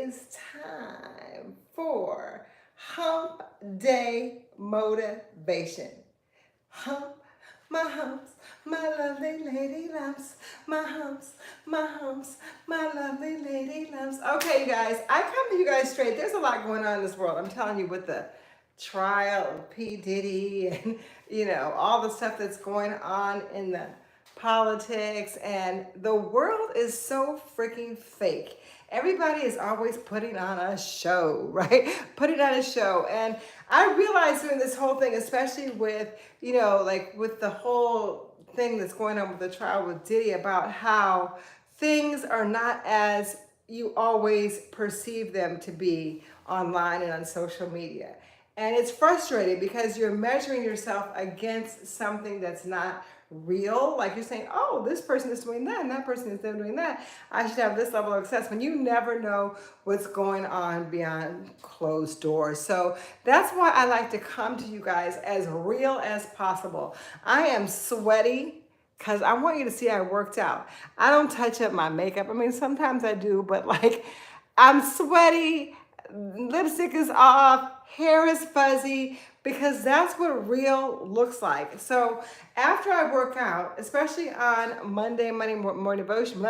is time for Hump Day Motivation. Hump, my humps, my lovely lady lumps, my humps, my humps, my lovely lady lumps. Okay, you guys, I come to you guys straight. There's a lot going on in this world. I'm telling you, with the trial of P. Diddy and, all the stuff that's going on in the politics, and the world is so freaking fake. Everybody is always putting on a show, right? Putting on a show. And I realized during this whole thing, especially with, like with the whole thing that's going on with the trial with Diddy, about how things are not as you always perceive them to be online and on social media. And it's frustrating because you're measuring yourself against something that's not real. Like you're saying, oh, this person is doing that and that person is doing that. I should have this level of success, when you never know what's going on behind closed doors. So that's why I like to come to you guys as real as possible. I am sweaty because I want you to see I worked out. I don't touch up my makeup. I mean, sometimes I do, but like, I'm sweaty, lipstick is off, hair is fuzzy, because that's what real looks like. So after I work out, especially on Monday morning motivation,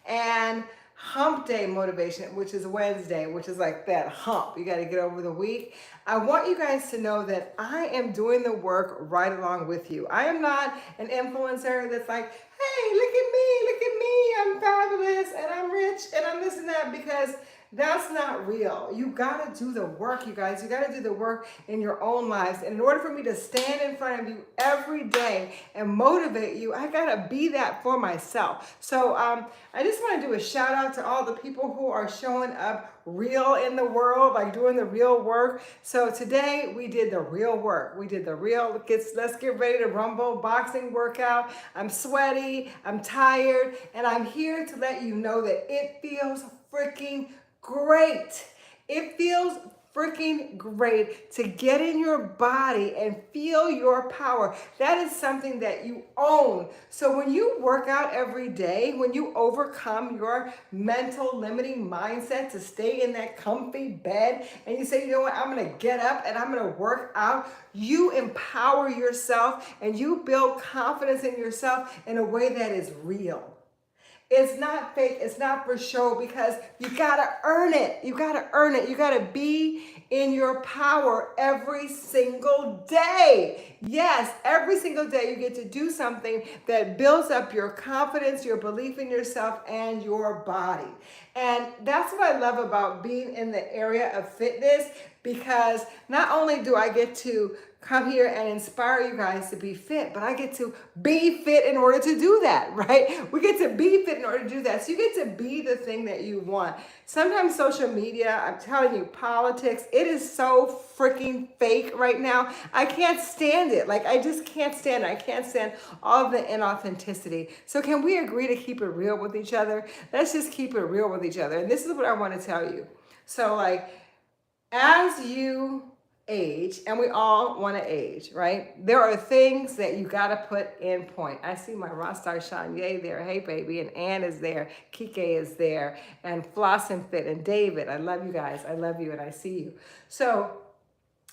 and Hump Day motivation, which is Wednesday, which is like that hump you got to get over the week, I want you guys to know that I am doing the work right along with you. I am not an influencer that's like, hey, look at me, I'm fabulous and I'm rich and I'm this and that, because that's not real. You got to do the work, you guys. You got to do the work in your own lives. And in order for me to stand in front of you every day and motivate you, I got to be that for myself. So I just want to do a shout out to all the people who are showing up real in the world, like doing the real work. So today we did the real work. We did the real, let's get ready to rumble boxing workout. I'm sweaty, I'm tired, and I'm here to let you know that it feels freaking great. It feels freaking great to get in your body and feel your power. That is something that you own. So when you work out every day, when you overcome your mental limiting mindset to stay in that comfy bed, and you say, you know what, I'm going to get up and I'm going to work out, you empower yourself and you build confidence in yourself in a way that is real. It's not fake. It's not for show, because you got to earn it. You got to earn it. You got to be in your power every single day. Yes, every single day you get to do something that builds up your confidence, your belief in yourself, and your body. And that's what I love about being in the area of fitness, because not only do I get to come here and inspire you guys to be fit, but I get to be fit in order to do that, right? We get to be fit in order to do that. So you get to be the thing that you want. Sometimes social media, I'm telling you, politics, it is so freaking fake right now. I can't stand it. Like, I just can't stand it. I can't stand all of the inauthenticity. So can we agree to keep it real with each other? Let's just keep it real with each other. And this is what I want to tell you. So like, as you age, and we all want to age, right? There are things that you got to put in point. I see my rock star Shanye there. Hey, baby. And Ann is there. Kike is there. And Floss and Fit and David. I love you guys. I love you and I see you. So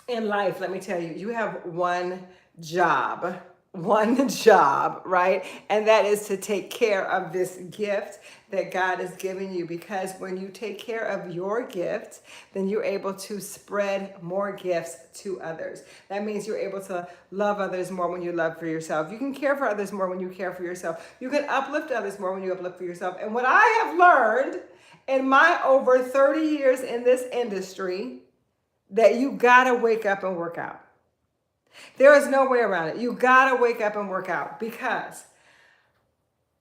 in life, let me tell you, you have one job, right? And that is to take care of this gift that God has given you, because when you take care of your gift, then you're able to spread more gifts to others. That means you're able to love others more when you love for yourself. You can care for others more when you care for yourself. You can uplift others more when you uplift for yourself. And what I have learned in my over 30 years in this industry, that you gotta wake up and work out. There is no way around it. You gotta wake up and work out, because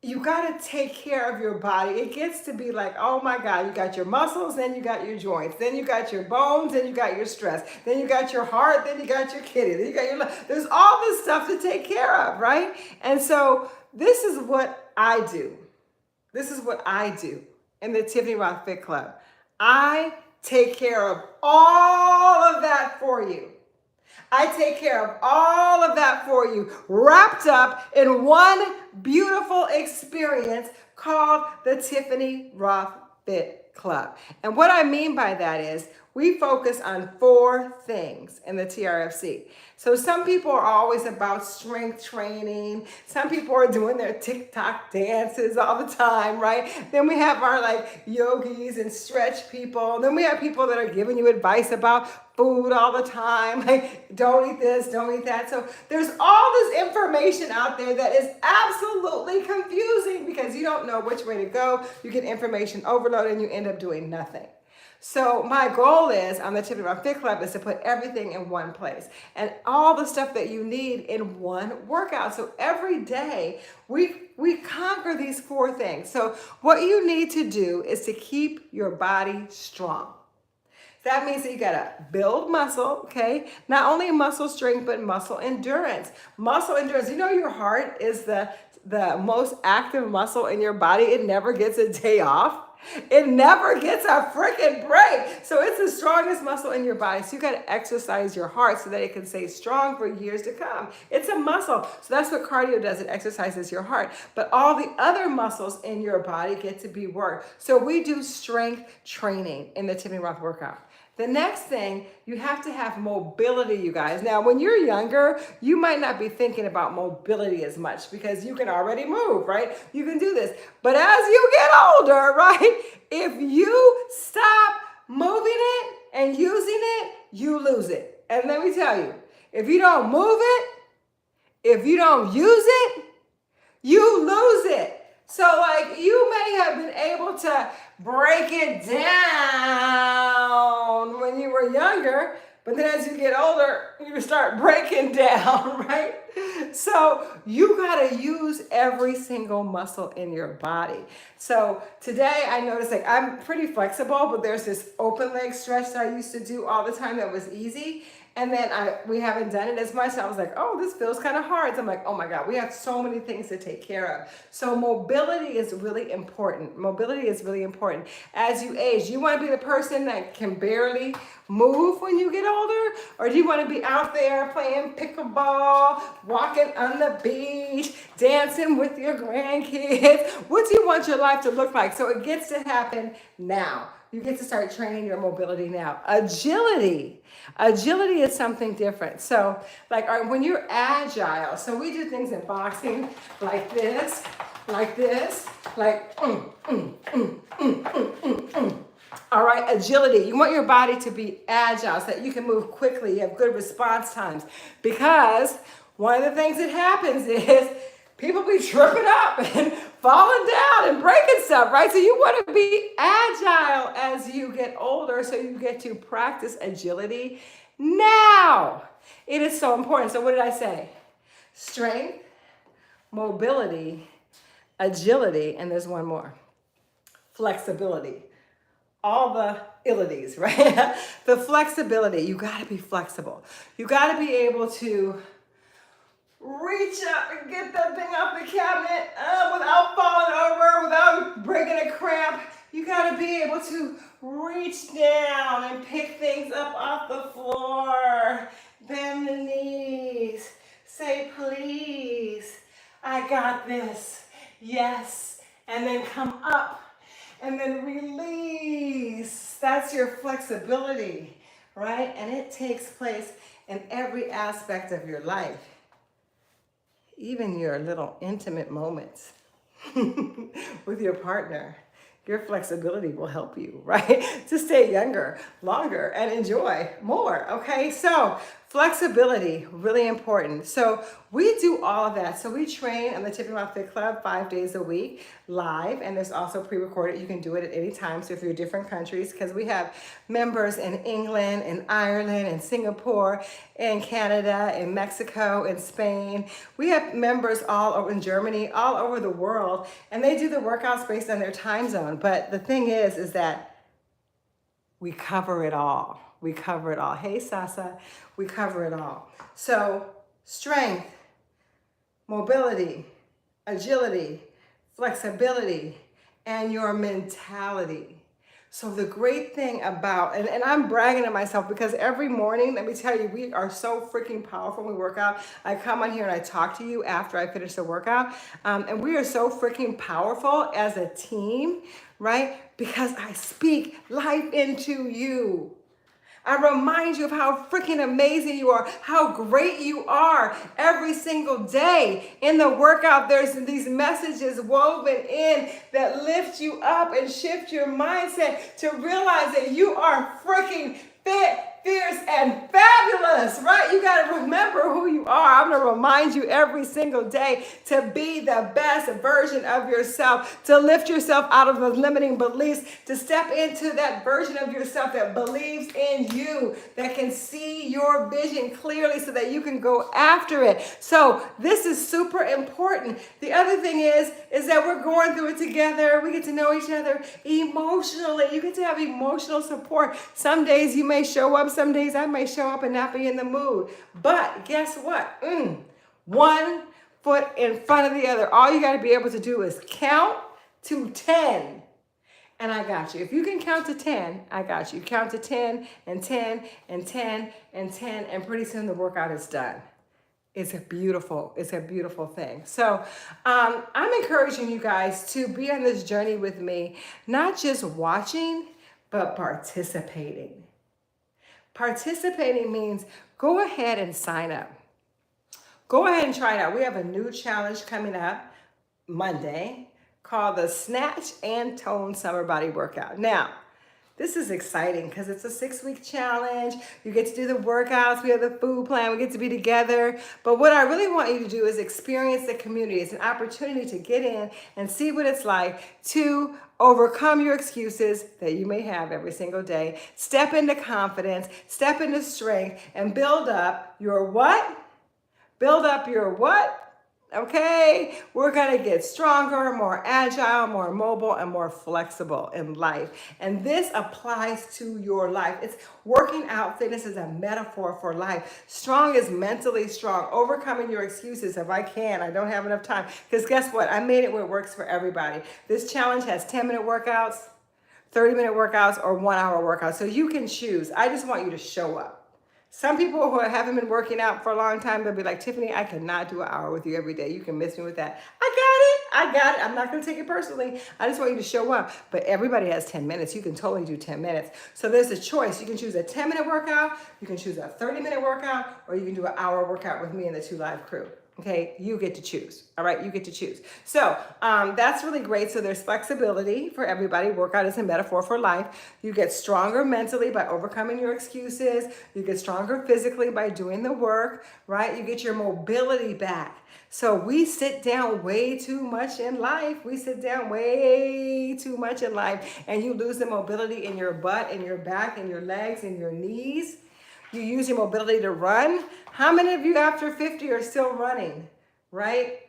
you gotta take care of your body. It gets to be like, oh my God, you got your muscles, then you got your joints, then you got your bones, then you got your stress, then you got your heart, then you got your kidney, then you got your, there's all this stuff to take care of, right? And so this is what I do. This is what I do in the Tiffany Rothe Fit Club. I take care of all of that for you. I take care of all of that for you, wrapped up in one beautiful experience called the Tiffany Rothe Fit Club. And what I mean by that is we focus on 4 things in the TRFC. So some people are always about strength training. Some people are doing their TikTok dances all the time, right? Then we have our like yogis and stretch people. Then we have people that are giving you advice about food all the time. Like, don't eat this, don't eat that. So there's all this information out there that is absolutely confusing because you don't know which way to go. You get information overload and you end up doing nothing. So my goal is on the Tiffany Rothe Fit Club is to put everything in one place and all the stuff that you need in one workout. So every day we conquer these 4 things. So what you need to do is to keep your body strong. That means that you gotta build muscle, okay? Not only muscle strength, but muscle endurance. Muscle endurance, you know your heart is the most active muscle in your body. It never gets a day off. It never gets a freaking break. So it's the strongest muscle in your body. So you got to exercise your heart so that it can stay strong for years to come. It's a muscle. So that's what cardio does. It exercises your heart. But all the other muscles in your body get to be worked. So we do strength training in the Tiffany Rothe workout. The next thing, you have to have mobility, you guys. Now, when you're younger, you might not be thinking about mobility as much because you can already move, right? You can do this. But as you get older, right, if you stop moving it and using it, you lose it. And let me tell you, if you don't move it, if you don't use it, you lose it. So like you may have been able to break it down when you were younger, but then as you get older, you start breaking down, right? So you gotta use every single muscle in your body. So today I noticed like I'm pretty flexible, but there's this open leg stretch that I used to do all the time that was easy. And then we haven't done it as much. So I was like, oh, this feels kind of hard. So I'm like, oh my God, we have so many things to take care of. So mobility is really important. Mobility is really important. As you age, you want to be the person that can barely move when you get older? Or do you want to be out there playing pickleball, walking on the beach, dancing with your grandkids? What do you want your life to look like? So it gets to happen now. You get to start training your mobility now. Agility is something different. So like when you're agile, so we do things in boxing like this, like, All right, agility. You want your body to be agile so that you can move quickly. You have good response times. Because one of the things that happens is people be tripping up and falling down and breaking stuff, right? So you want to be agile as you get older so you get to practice agility now. It is so important. So what did I say? Strength, mobility, agility, and there's one more. Flexibility. All the ilities, right? The flexibility. You got to be flexible. You got to be able to reach up and get that thing off the cabinet without falling over, without breaking a cramp. You got to be able to reach down and pick things up off the floor. Bend the knees. Say, please, I got this. Yes. And then come up and then release. That's your flexibility, right? And it takes place in every aspect of your life. Even your little intimate moments with your partner, your flexibility will help you, right? To stay younger, longer, and enjoy more, okay? So flexibility, really important. So we do all of that. So we train on the Tiffany Rothe Fit Club 5 days a week live, and there's also pre-recorded. You can do it at any time. So if you're in different countries, because we have members in England and Ireland and Singapore and Canada and Mexico and Spain. We have members all over in Germany, all over the world, and they do the workouts based on their time zone. But the thing is that we cover it all. We cover it all. Hey, Sasa, we cover it all. So strength, mobility, agility, flexibility, and your mentality. So the great thing about, and I'm bragging to myself because every morning, let me tell you, we are so freaking powerful when we work out. I come on here and I talk to you after I finish the workout. And we are so freaking powerful as a team, right? Because I speak life into you. I remind you of how freaking amazing you are, how great you are every single day. In the workout, there's these messages woven in that lift you up and shift your mindset to realize that you are freaking fit, fierce, and fabulous, right? You got to remember who you are. I'm going to remind you every single day to be the best version of yourself, to lift yourself out of the limiting beliefs, to step into that version of yourself that believes in you, that can see your vision clearly so that you can go after it. So this is super important. The other thing is that we're going through it together. We get to know each other emotionally. You get to have emotional support. Some days you may show up, some days I may show up and not be in the mood. But guess what? One foot in front of the other. All you got to be able to do is count to 10. And I got you. If you can count to 10, I got you. Count to 10 and 10 and 10 and 10, and pretty soon the workout is done. It's a beautiful thing. So I'm encouraging you guys to be on this journey with me, not just watching, but participating. Participating means go ahead and sign up. Go ahead and try it out. We have a new challenge coming up Monday called the Snatch and Tone Summer Body Workout. Now, this is exciting because it's a 6-week challenge. You get to do the workouts. We have the food plan. We get to be together. But what I really want you to do is experience the community. It's an opportunity to get in and see what it's like to overcome your excuses that you may have every single day. Step into confidence, step into strength, and build up your what? Build up your what? Okay, we're going to get stronger, more agile, more mobile, and more flexible in life. And this applies to your life. It's working out. Fitness is a metaphor for life. Strong is mentally strong. Overcoming your excuses of I don't have enough time. Because guess what? I made it where it works for everybody. This challenge has 10-minute workouts, 30-minute workouts, or 1-hour workouts. So you can choose. I just want you to show up. Some people who haven't been working out for a long time, they'll be like, Tiffany, I cannot do an hour with you every day. You can miss me with that. I got it. I'm not going to take it personally. I just want you to show up. But everybody has 10 minutes. You can totally do 10 minutes. So there's a choice. You can choose a 10-minute workout. You can choose a 30-minute workout, or you can do an hour workout with me and the 2 Live crew. Okay, you get to choose. All right, you get to choose. So that's really great. So there's flexibility for everybody. Workout is a metaphor for life. You get stronger mentally by overcoming your excuses. You get stronger physically by doing the work, right? You get your mobility back. So we sit down way too much in life. We sit down way too much in life, and you lose the mobility in your butt, in your back, in your legs, in your knees. You use your mobility to run. How many of you after 50 are still running, right?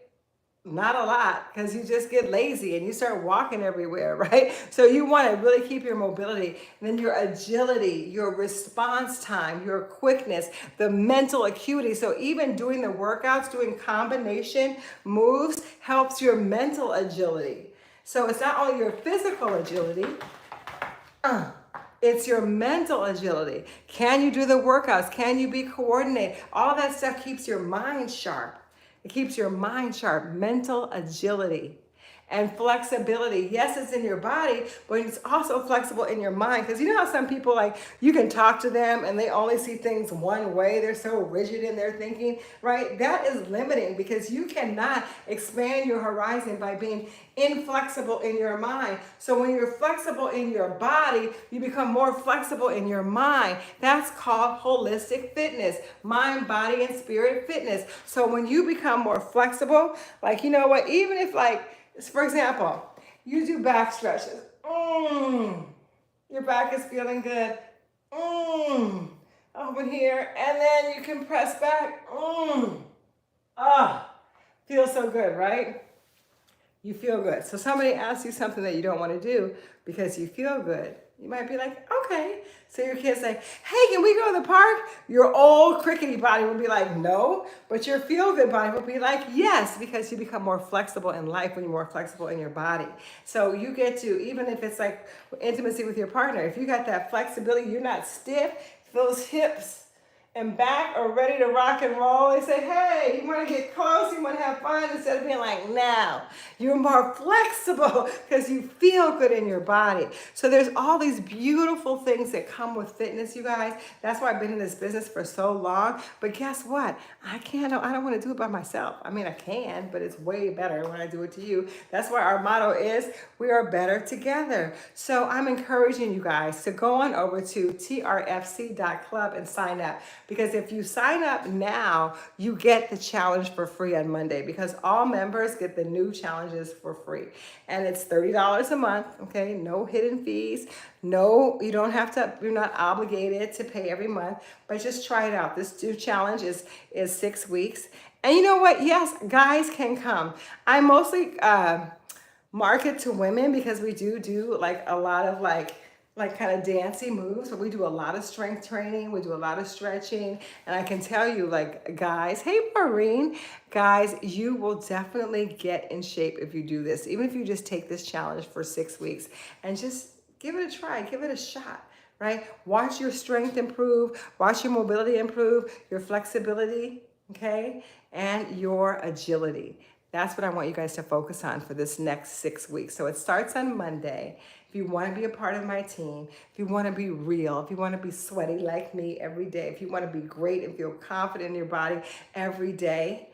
Not a lot, because you just get lazy and you start walking everywhere, right? So you want to really keep your mobility, and then your agility, your response time, your quickness, the mental acuity. So even doing the workouts, doing combination moves helps your mental agility. So it's not only your physical agility, it's your mental agility. Can you do the workouts? Can you be coordinated? All that stuff keeps your mind sharp. It keeps your mind sharp. Mental agility and flexibility. Yes, it's in your body, but it's also flexible in your mind. Because you know how some people, like, you can talk to them and they only see things one way. They're so rigid in their thinking, right? That is limiting, because you cannot expand your horizon by being inflexible in your mind. So when you're flexible in your body, you become more flexible in your mind. That's called holistic fitness, mind, body, and spirit fitness. So when you become more flexible, like, you know what, even if, like, for example, you do back stretches. Your back is feeling good. Over here. And then you can press back. Feels so good, right? You feel good. So somebody asks you something that you don't want to do because you feel good. You might be like, okay. So your kids say, hey, can we go to the park? Your old crickety body will be like, no. But your feel-good body will be like, yes, because you become more flexible in life when you're more flexible in your body. So you get to, even if it's like intimacy with your partner, if you got that flexibility, you're not stiff, those hips and back are ready to rock and roll. They say, hey, you want to get close, you want to have fun, instead of being like, no. You're more flexible because you feel good in your body. So there's all these beautiful things that come with fitness, you guys. That's why I've been in this business for so long. But guess what? I don't want to do it by myself. I mean, I can, but it's way better when I do it to you. That's why our motto is, we are better together. So I'm encouraging you guys to go on over to TRFC.club and sign up. Because if you sign up now, you get the challenge for free on Monday, because all members get the new challenges for free. And it's $30 a month, okay? No hidden fees. No, you don't have to, you're not obligated to pay every month, but just try it out. This new challenge is 6 weeks. And you know what? Yes, guys can come. I mostly market to women because we do like a lot of like kind of dancey moves, but we do a lot of strength training, we do a lot of stretching, and I can tell you, like, guys, hey Maureen, guys, you will definitely get in shape if you do this, even if you just take this challenge for 6 weeks and just give it a try, give it a shot, right? Watch your strength improve, watch your mobility improve, your flexibility, okay, and your agility. That's what I want you guys to focus on for this next 6 weeks. So it starts on Monday. If you want to be a part of my team, if you want to be real, if you want to be sweaty like me every day, if you want to be great and feel confident in your body every day,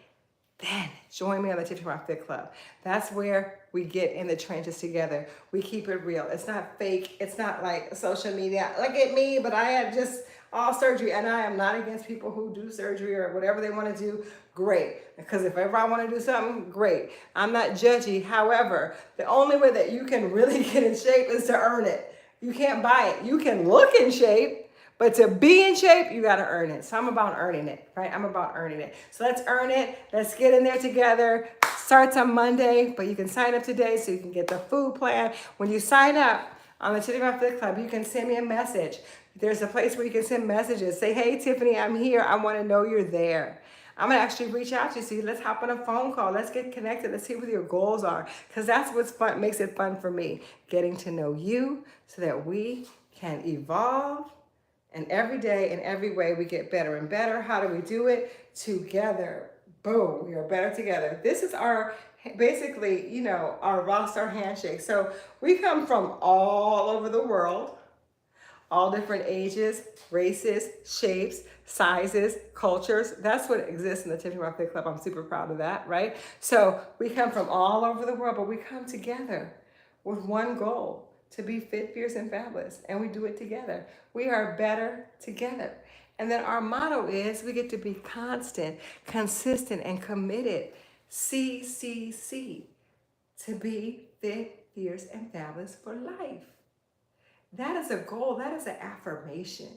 then join me on the Tiffany Rothe Fit Club. That's where we get in the trenches together. We keep it real. It's not fake. It's not like social media. Look at me, but I had just all surgery, and I am not against people who do surgery or whatever they want to do. Great, because if ever I want to do something, great. I'm not judgy. However, the only way that you can really get in shape is to earn it. You can't buy it. You can look in shape, but to be in shape, you got to earn it. So I'm about earning it, right? I'm about earning it. So let's earn it. Let's get in there together. Starts on Monday, but you can sign up today so you can get the food plan. When you sign up on the Tiffany Rothe Fit Club, you can send me a message. There's a place where you can send messages. Say, hey, Tiffany, I'm here. I want to know you're there. I'm going to actually reach out to you. See, let's hop on a phone call. Let's get connected. Let's see what your goals are. Because that's what's fun, makes it fun for me. Getting to know you so that we can evolve. And every day, in every way, we get better and better. How do we do it? Together. Boom. We are better together. This is our, basically, you know, our rockstar handshake. So we come from all over the world. All different ages, races, shapes, sizes, cultures. That's what exists in the Tiffany Rothe Fit Club. I'm super proud of that, right? So we come from all over the world, but we come together with one goal, to be fit, fierce, and fabulous. And we do it together. We are better together. And then our motto is, we get to be constant, consistent, and committed. CCC, to be fit, fierce, and fabulous for life. That is a goal. That is an affirmation.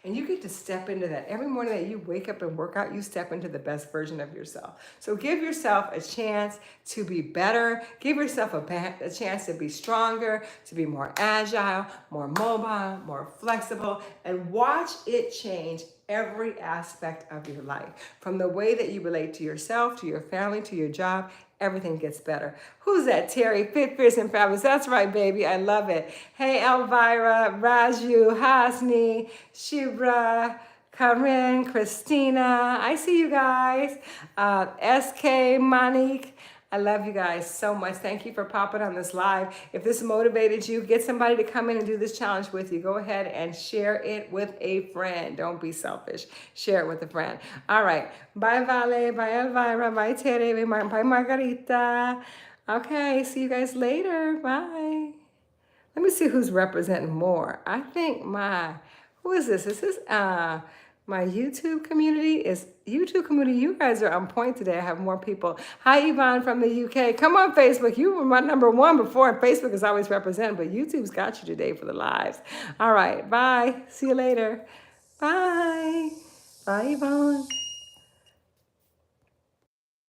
And you get to step into that. Every morning that you wake up and work out, you step into the best version of yourself. So give yourself a chance to be better. Give yourself a chance to be stronger, to be more agile, more mobile, more flexible, and watch it change every aspect of your life. From the way that you relate to yourself, to your family, to your job, everything gets better. Who's that? Terry, fit, fierce, and fabulous. That's right, baby. I love it. Hey, Elvira, Raju, Hasni, Shibra, Karen, Christina. I see you guys. SK, Monique. I love you guys so much. Thank you for popping on this live. If this motivated you, get somebody to come in and do this challenge with you. Go ahead and share it with a friend. Don't be selfish. Share it with a friend. All right. Bye, Vale. Bye, Elvira. Bye, Tere. Bye, Margarita. Okay. See you guys later. Bye. Let me see who's representing more. I think who is this? Is this my YouTube community? You guys are on point today. I have more people. Hi, Yvonne from the UK. Come on, Facebook. You were my #1 before, and Facebook is always represented, but YouTube's got you today for the lives. All right, bye. See you later. Bye. Bye, Yvonne.